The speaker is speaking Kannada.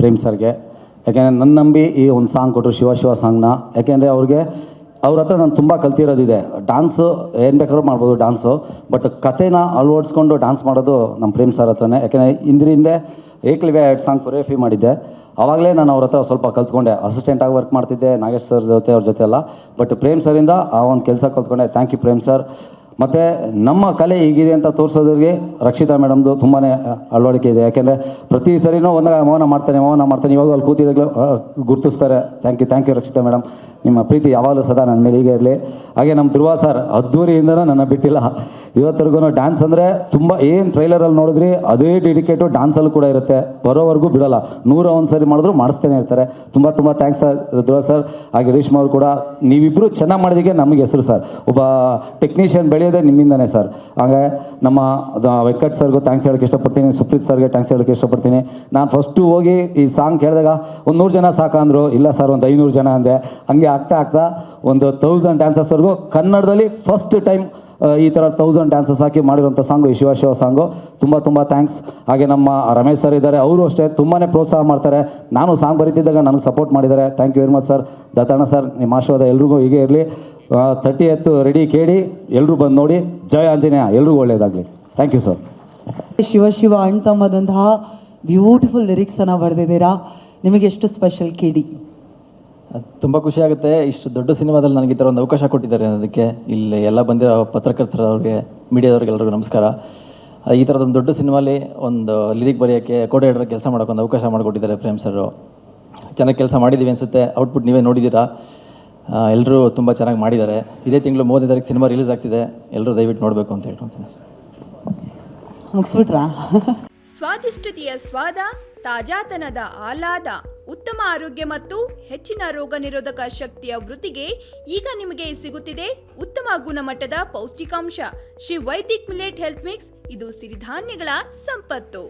ಪ್ರೇಮ್ ಸರ್ಗೆ. ಯಾಕೆಂದರೆ ನನ್ನ ನಂಬಿ ಈ ಒಂದು ಸಾಂಗ್ ಕೊಟ್ಟರು, ಶಿವ ಶಿವ ಸಾಂಗ್ನ. ಯಾಕೆಂದರೆ ಅವ್ರ ಹತ್ರ ನಾನು ತುಂಬ ಕಲ್ತಿರೋದಿದೆ. ಡ್ಯಾನ್ಸು ಏನು ಬೇಕಾದ್ರೂ ಮಾಡ್ಬೋದು ಡ್ಯಾನ್ಸು, ಬಟ್ ಕಥೆನ ಅಳವಡಿಸ್ಕೊಂಡು ಡ್ಯಾನ್ಸ್ ಮಾಡೋದು ನಮ್ಮ ಪ್ರೇಮ್ ಸರ್ ಹತ್ರನೇ. ಯಾಕೆಂದರೆ ಹಿಂದೆ ಏಕ್ಲಿವೆ 2 ಸಾಂಗ್ ಕೊರಿಯೋಗ್ರಫಿ ಮಾಡಿದ್ದೆ. ಆವಾಗಲೇ ನಾನು ಅವ್ರ ಹತ್ರ ಸ್ವಲ್ಪ ಕಲ್ತ್ಕೊಂಡೆ. ಅಸಿಸ್ಟೆಂಟಾಗಿ ವರ್ಕ್ ಮಾಡ್ತಿದ್ದೆ ನಾಗೇಶ್ ಸರ್ ಜೊತೆ, ಅವ್ರ ಜೊತೆ ಎಲ್ಲ. ಬಟ್ ಪ್ರೇಮ್ ಸರಿಂದ ಆ ಒಂದು ಕೆಲಸ ಕಲ್ತ್ಕೊಂಡೆ. Thank you Prem sir. ಮತ್ತು ನಮ್ಮ ಕಲೆ ಹೀಗಿದೆ ಅಂತ ತೋರಿಸೋದ್ರಿಗೆ ರಕ್ಷಿತಾ ಮೇಡಮ್ದು ತುಂಬಾ ಅಳವಡಿಕೆ ಇದೆ. ಯಾಕೆಂದರೆ ಪ್ರತಿ ಸರಿನೂ ಮೌನ ಮಾಡ್ತಾನೆ ಇವಾಗ ಅಲ್ಲಿ ಕೂತಿದ್ದಾಗಲೂ ಗುರುತಿಸ್ತಾರೆ. Thank you Rakshita madam. ನಿಮ್ಮ ಪ್ರೀತಿ ಯಾವಾಗಲೂ ಸದಾ ನನ್ನ ಮೇಲೆ ಹೀಗೆ ಇರಲಿ. ಹಾಗೆ ನಮ್ಮ ಧ್ರುವ ಸರ್ ಅದ್ದೂರಿಯಿಂದನೂ ನನ್ನ ಬಿಟ್ಟಿಲ್ಲ. ಇವತ್ತರೆಗೂ ಡ್ಯಾನ್ಸ್ ಅಂದರೆ ತುಂಬ ಏನು ಟ್ರೈಲರಲ್ಲಿ ನೋಡಿದ್ರಿ ಅದೇ ಡೆಡಿಕೇಟು ಡ್ಯಾನ್ಸಲ್ಲೂ ಕೂಡ ಇರುತ್ತೆ. ಬರೋವರೆಗೂ ಬಿಡೋಲ್ಲ. 101 ಸರಿ ಮಾಡಿದ್ರು ಮಾಡಿಸ್ತಾನೆ ಇರ್ತಾರೆ. ತುಂಬ ಥ್ಯಾಂಕ್ಸ್ ಸರ್ ಧ್ರುವ ಸರ್. ಹಾಗೆ ರೇಷ್ಮಾ ಅವರು ಕೂಡ. ನೀವಿಬ್ಬರು ಚೆನ್ನಾಗಿ ಮಾಡಿದಕ್ಕೆ ನಮಗೆ ಹೆಸರು ಸರ್. ಒಬ್ಬ ಟೆಕ್ನಿಷಿಯನ್ ಬೆಳೆಯೋದೇ ನಿಮ್ಮಿಂದನೇ ಸರ್. ಹಾಗೆ ನಮ್ಮ ವೆಂಕಟ್ ಸರ್ಗೂ ಥ್ಯಾಂಕ್ಸ್ ಹೇಳೋಕ್ಕೆ ಇಷ್ಟಪಡ್ತೀನಿ. ಸುಪ್ರೀತ್ ಸರ್ಗೆ ಥ್ಯಾಂಕ್ಸ್ ಹೇಳೋಕ್ಕೆ ಇಷ್ಟಪಡ್ತೀನಿ. ನಾನು ಫಸ್ಟು ಹೋಗಿ ಈ ಸಾಂಗ್ ಕೇಳಿದಾಗ ಒಂದು 100 ಜನ ಸಾಕಂದ್ರು. ಇಲ್ಲ ಸರ್ ಒಂದು 500 ಜನ ಅಂದೆ. ಹಂಗೆ ಆಗ್ತಾ ಒಂದು 1000 ಡ್ಯಾನ್ಸರ್ಸ್ವರೆಗೂ ಕನ್ನಡದಲ್ಲಿ ಫಸ್ಟ್ ಟೈಮ್ ಈ ಥರ 1000 ಡ್ಯಾನ್ಸಸ್ ಹಾಕಿ ಮಾಡಿರೋಂಥ ಸಾಂಗು ಈ ಶಿವ ಶಿವ ಸಾಂಗು. ತುಂಬ ಥ್ಯಾಂಕ್ಸ್. ಹಾಗೆ ನಮ್ಮ ರಮೇಶ್ ಸರ್ ಇದ್ದಾರೆ, ಅವರು ಅಷ್ಟೇ ತುಂಬಾ ಪ್ರೋತ್ಸಾಹ ಮಾಡ್ತಾರೆ. ನಾನು ಸಾಂಗ್ ಬರೀತಿದ್ದಾಗ ನನಗೆ ಸಪೋರ್ಟ್ ಮಾಡಿದ್ದಾರೆ. Thank you very much sir. Dattanna sir, ನಿಮ್ಮ ಆಶೀರ್ವಾದ ಎಲ್ರಿಗೂ ಹೀಗೆ ಇರಲಿ. 30th ರೆಡಿ ಕೇಳಿ ಎಲ್ಲರೂ ಬಂದು ನೋಡಿ. ಜಯ ಆಂಜನೇಯ, ಎಲ್ರಿಗೂ ಒಳ್ಳೆಯದಾಗಲಿ. Thank you sir. Shiva Shiva ಅಣ್ತಮ್ಮದಂತಹ ಬ್ಯೂಟಿಫುಲ್ ಲಿರಿಕ್ಸನ್ನು ಬರೆದಿದ್ದೀರಾ. ನಿಮಗೆ ಎಷ್ಟು ಸ್ಪೆಷಲ್ KD? ತುಂಬ ಖುಷಿಯಾಗುತ್ತೆ. ಇಷ್ಟು ದೊಡ್ಡ ಸಿನಿಮಾದಲ್ಲಿ ನನಗೆ ಈ ಥರ ಒಂದು ಅವಕಾಶ ಕೊಟ್ಟಿದ್ದಾರೆ ಅನ್ನೋದಕ್ಕೆ. ಇಲ್ಲಿ ಎಲ್ಲ ಬಂದಿರೋ ಪತ್ರಕರ್ತರವ್ರಿಗೆ, ಮೀಡಿಯಾದವ್ರಿಗೆಲ್ಲರಿಗೂ ನಮಸ್ಕಾರ. ಈ ಥರದೊಂದು ದೊಡ್ಡ ಸಿನಿಮಾಲಿ ಒಂದು ಲಿರಿಕ್ ಬರೆಯೋಕ್ಕೆ, ಕೋಆರ್ಡಿನೇಟರ್ ಕೆಲಸ ಮಾಡೋಕ್ಕೆ ಒಂದು ಅವಕಾಶ ಮಾಡಿಕೊಟ್ಟಿದ್ದಾರೆ ಪ್ರೇಮ್ ಸರ್. ಚೆನ್ನಾಗಿ ಕೆಲಸ ಮಾಡಿದ್ದೀವಿ ಅನಿಸುತ್ತೆ. ಔಟ್ಪುಟ್ ನೀವೇ ನೋಡಿದ್ದೀರಾ. ಎಲ್ಲರೂ ತುಂಬ ಚೆನ್ನಾಗಿ ಮಾಡಿದ್ದಾರೆ. ಇದೇ ತಿಂಗಳು 30ನೇ ತಾರೀಕು ಸಿನಿಮಾ ರಿಲೀಸ್ ಆಗ್ತಿದೆ. ಎಲ್ಲರೂ ದಯವಿಟ್ಟು ನೋಡಬೇಕು ಅಂತ ಹೇಳ್ಕೊತೀನಿ. ಮುಗಿಸ್ಬಿಟ್ರಾ? ಸ್ವಾದಿಷ್ಟತೆಯ ಸ್ವಾದ, ತಾಜಾತನದ ಆಹ್ಲಾದ, ಉತ್ತಮ ಆರೋಗ್ಯ ಮತ್ತು ಹೆಚ್ಚಿನ ರೋಗ ನಿರೋಧಕ ಶಕ್ತಿಯ ವೃದ್ಧಿಗೆ ಈಗ ನಿಮಗೆ ಸಿಗುತ್ತಿದೆ ಉತ್ತಮ ಗುಣಮಟ್ಟದ ಪೌಷ್ಟಿಕಾಂಶ. Shri Vaidik millet health mix. ಇದು ಸಿರಿಧಾನ್ಯಗಳ ಸಂಪತ್ತು.